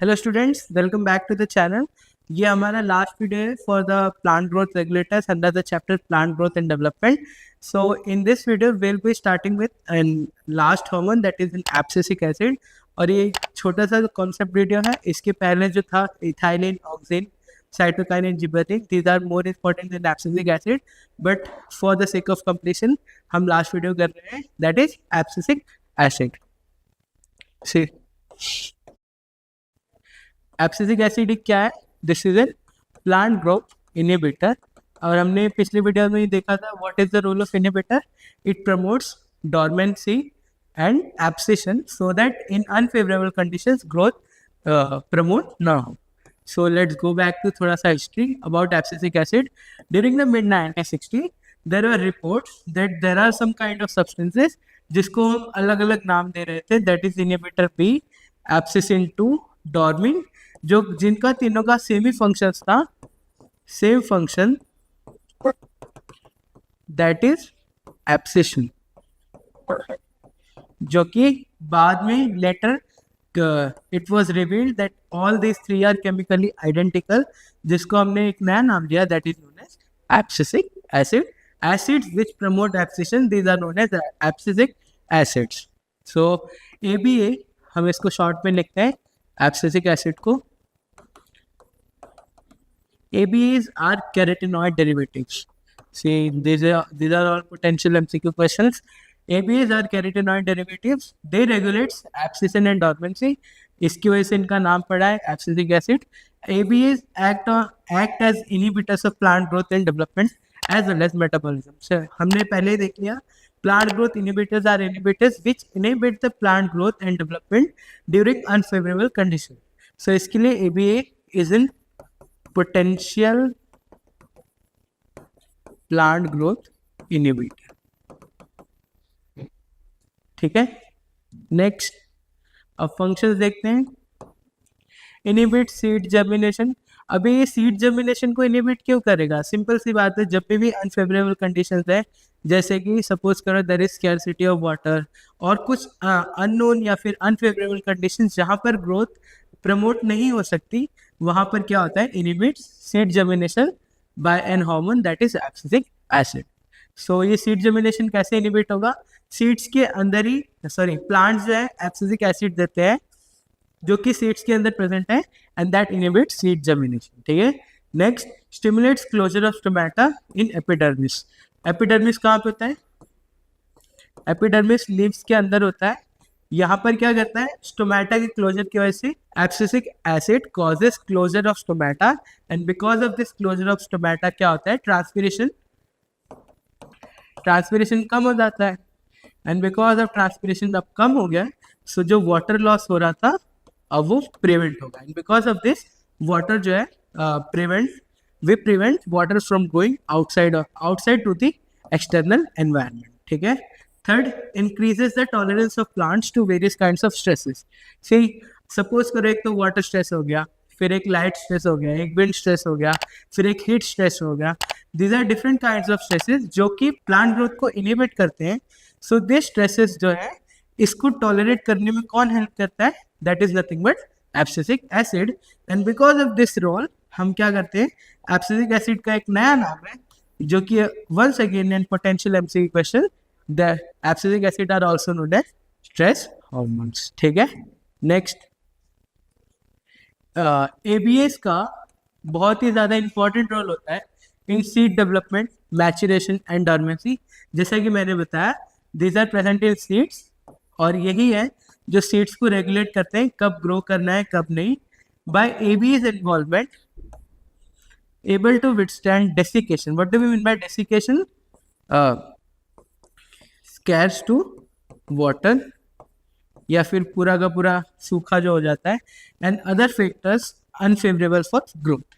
Hello students, welcome back to the channel. ये हमारा last video है for the plant growth regulators under the chapter plant growth and development. So in this video will be starting with an last hormone that is an abscisic acid. और ये छोटा सा concept video है। इसके पहले जो था ethylene, auxin, cytokinin, gibberellin, these are more important than abscisic acid, but for the sake of completion हम लास्ट वीडियो कर रहे हैं that is abscisic acid. See abscisic acid क्या है? This is a plant growth inhibitor. और हमने पिछले video में ही देखा था what is the role of inhibitor. It promotes dormancy and abscission so that in unfavourable conditions growth promote ना हो। So let's go back to थोड़ा सा history about abscisic acid. During the mid 1960, there were reports that there are some kind of substances जिसको हम अलग अलग नाम दे रहे थे, that is inhibitor B, abscissin 2, dormin, जो जिनका तीनों का सेम ही फंक्शन था, same function, that is abscission, जो कि बाद में letter it was revealed that all these three are chemically identical, जिसको हमने एक नया नाम दिया that is known as abscisic acid. Acids which promote abscission, these are known as abscisic acids. So ABA हम इसको शॉर्ट में लिखते हैं abscisic acid को। ABAs are carotenoid derivatives. See, these are all potential MCQ questions. ABAs are carotenoid derivatives. They regulate abscission and dormancy. इसकी वजह से इनका नाम पड़ा है abscisic acid. ABAs act as inhibitors of plant growth and development as well as metabolism. So हमने पहले देख लिया plant growth inhibitors are inhibitors which inhibit the plant growth and development during unfavorable conditions. So इसके लिए ABA is in potential plant growth inhibitor. ठीक है, next अब functions देखते हैं। Inhibit seed germination. अभी ये सीड जर्मिनेशन को इनहिबिट क्यों करेगा? सिंपल सी बात है, जब भी अनफेवरेबल कंडीशंस है, जैसे कि सपोज करो there is scarcity of water और कुछ अननोन या फिर अनफेवरेबल कंडीशंस जहाँ पर ग्रोथ प्रमोट नहीं हो सकती, वहाँ पर क्या होता है? Inhibit seed germination by an hormone that is abscisic acid. So ये सीड जर्मिनेशन कैसे इनहिबिट होगा? सीड्स के अंदर ही प्लांट्स जो है एब्सिसिक एसिड देते हैं जो कि सीड्स के अंदर प्रेजेंट है and that inhibits seed germination. ठीक है, next stimulates closure of stomata in epidermis. Epidermis कहाँ पे होता है? एपिडर्मिस लीव्स के अंदर होता है। यहाँ पर क्या करता है? स्टोमेटा के क्लोजर की वजह से abscisic acid causes closure of stomata and because of this closure of stomata क्या होता है? ट्रांसपिरेशन कम हो जाता है एंड बिकॉज ऑफ ट्रांसपिरेशन अब कम हो गया, सो जो वाटर लॉस हो रहा था अब वो प्रिवेंट होगा and because of this water जो है prevent water from going outside to the external environment. ठीक है, third increases the tolerance of plants to various kinds of stresses. See suppose करो एक तो वाटर स्ट्रेस हो गया, फिर एक लाइट स्ट्रेस हो गया, एक विंड स्ट्रेस हो गया, फिर एक हीट स्ट्रेस हो गया। These are different kinds of stresses जो कि प्लांट ग्रोथ को इनहिबिट करते हैं। सो दिस स्ट्रेसेस जो है इसको टॉलरेट करने में कौन हेल्प करता है? That is nothing but abscisic acid. And because of this role हम क्या करते हैं? एब्सिसिक एसिड का एक नया नाम है जो कि once again in potential MCQ question, the abscisic acid are also known as stress hormones. ठीक है, नेक्स्ट एबीएस का बहुत ही ज़्यादा इंपॉर्टेंट रोल होता है in seed development, maturation and dormancy. जैसा कि मैंने बताया these are present in seeds और यही है जो सीड्स को रेगुलेट करते हैं कब ग्रो करना है कब नहीं। By ABS involvement able to withstand desiccation. What do we mean by desiccation? Scarce to water या फिर पूरा का पूरा सूखा जो हो जाता है and other factors unfavourable for growth.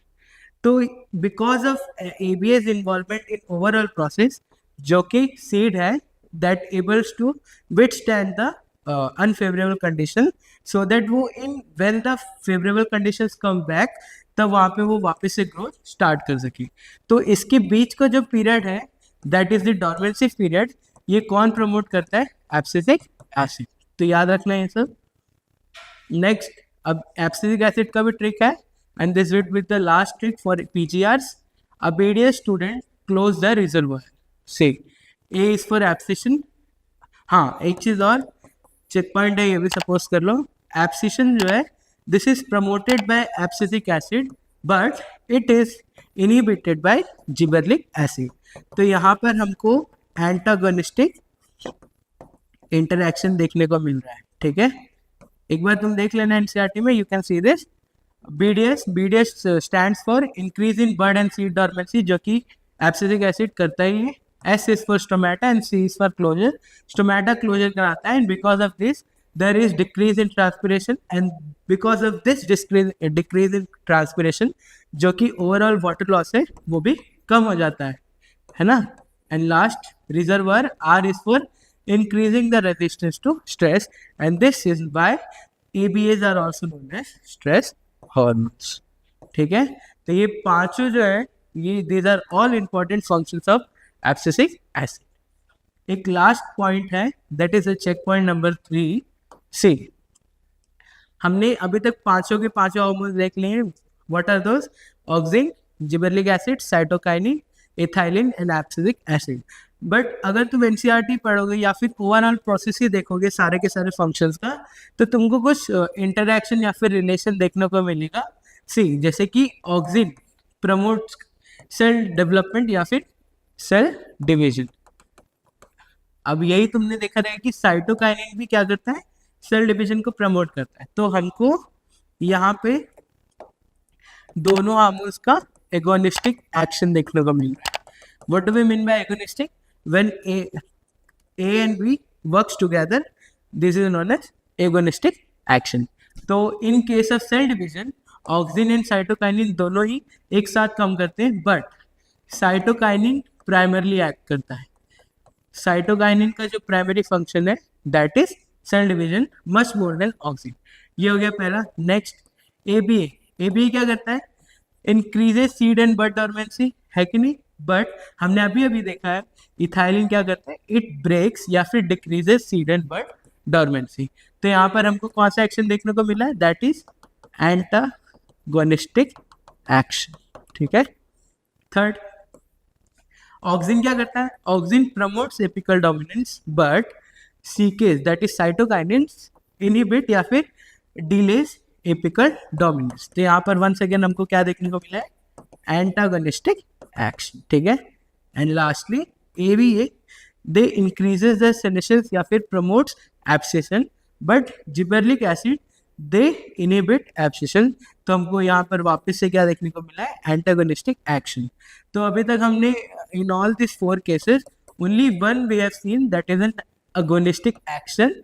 तो because of ABS involvement in overall process जो कि सीड है that ables to withstand the unfavourable condition so that वो in when the favourable conditions come back तब वहाँ पे वो वापस से ग्रोथ स्टार्ट कर सके। तो इसके बीच का जो पीरियड है that is the dormancy period. ये कौन प्रमोट करता है? Abscisic acid. तो याद रखना है ये सब। नेक्स्ट अब एब्सिसिक एसिड का भी ट्रिक है, and this will be the last trick for PGRs. A BDS student close the reservoir. से A is for abscission. हाँ, एक चीज और चेक पॉइंट है, ये भी सपोज कर लो. एब्सिशन जो है, this is promoted by abscisic acid but it is inhibited by gibberellic acid. तो यहाँ पर हमको एंटागोनिस्टिक इंटरैक्शन देखने को मिल रहा है. ठीक है, एक बार तुम देख लेना एनसीईआरटी में, you can see this. BDS stands for increase in bud and seed dormancy, जो कि एब्सिसिक एसिड करता ही है. S is for stomata and C is for closure. Stomata closure कराता है, and because of this there is decrease in transpiration, and because of this decrease in transpiration जो कि overall water loss है वो भी कम हो जाता है ना. And last reservoir R is for increasing the resistance to stress, and this is why ABAs are also known as stress hormones. ठीक है, तो ये पांचों जो है, ये these are all important functions of abscisic acid. एक लास्ट पॉइंट है, that is a checkpoint number 3. See, हमने अभी तक पांचों के पांचों हार्मोन्स देख लिए हैं. What are those? Auxin, gibberellic acid, cytokinin, ethylene and abscisic acid. But अगर तुम एनसीईआरटी पढ़ोगे या फिर ओवरऑल प्रोसेस ही देखोगे सारे के सारे फंक्शंस का, तो तुमको कुछ इंटरैक्शन या फिर रिलेशन देखने को मिलेगा. सी, जैसे कि ऑक्सिन प्रमोट्स सेल डेवलपमेंट या फिर सेल डिवीजन. अब यही तुमने देखा रहेगा कि साइटोकाइनिन भी क्या करता है, सेल डिवीजन को प्रमोट करता है. तो हमको यहाँ पे दोनों हार्मोन्स का एगोनिस्टिक एक्शन देखने को मिल रहा है. What do we mean by agonistic? When A and B works together, this is known as agonistic action. तो in case of cell division auxin and cytokinin दोनों ही एक साथ काम करते हैं, बट साइटोकाइनिन प्राइमरली एक्ट करता है. साइटोकाइनिन का जो प्राइमरी फंक्शन है that is cell division much more than auxin. ये हो गया पहला. नेक्स्ट ABA क्या करता है? Increases seed and bud dormancy, है कि नहीं? बट हमने अभी देखा है इथाइलिन क्या करता है, इट ब्रेक्स या फिर decreases seed and bud dormancy. तो यहाँ पर हमको कौन सा एक्शन देखने को मिला है? That is antagonistic action. ठीक है. थर्ड, ऑक्सिन क्या करता है? Auxin promotes apical dominance but CKs that is cytokinins inhibit या फिर डिलेज एपिकल डोमिनेंस. तो यहाँ पर वंस अगेन हमको क्या देखने को मिला है? Antagonistic action. ठीक है. And lastly ABA, they increases the senescence या फिर promotes abscission, but gibberellic acid they inhibit abscission. तो हमको यहाँ पर वापस से क्या देखने को मिला है? Antagonistic action. तो अभी तक हमने in all this 4 cases only one we have seen, that is an agonistic action.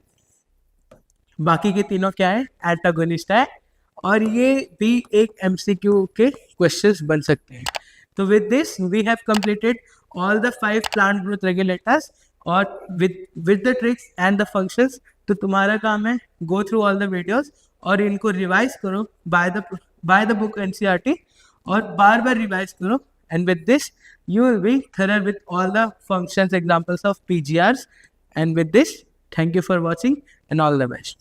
बाकी के तीनों क्या है? एंटागोनिस्ट है. और ये भी एक MCQ के क्वेश्चंस बन सकते हैं. तो with this we have completed all the 5 plant growth regulators और with the tricks and the functions. तो तुम्हारा काम है go through all the videos और इनको रिवाइज करो बाय द बुक NCERT और बार बार रिवाइज करो. And with this you will be thorough with all the functions examples of PGRs. And with this, thank you for watching and all the best.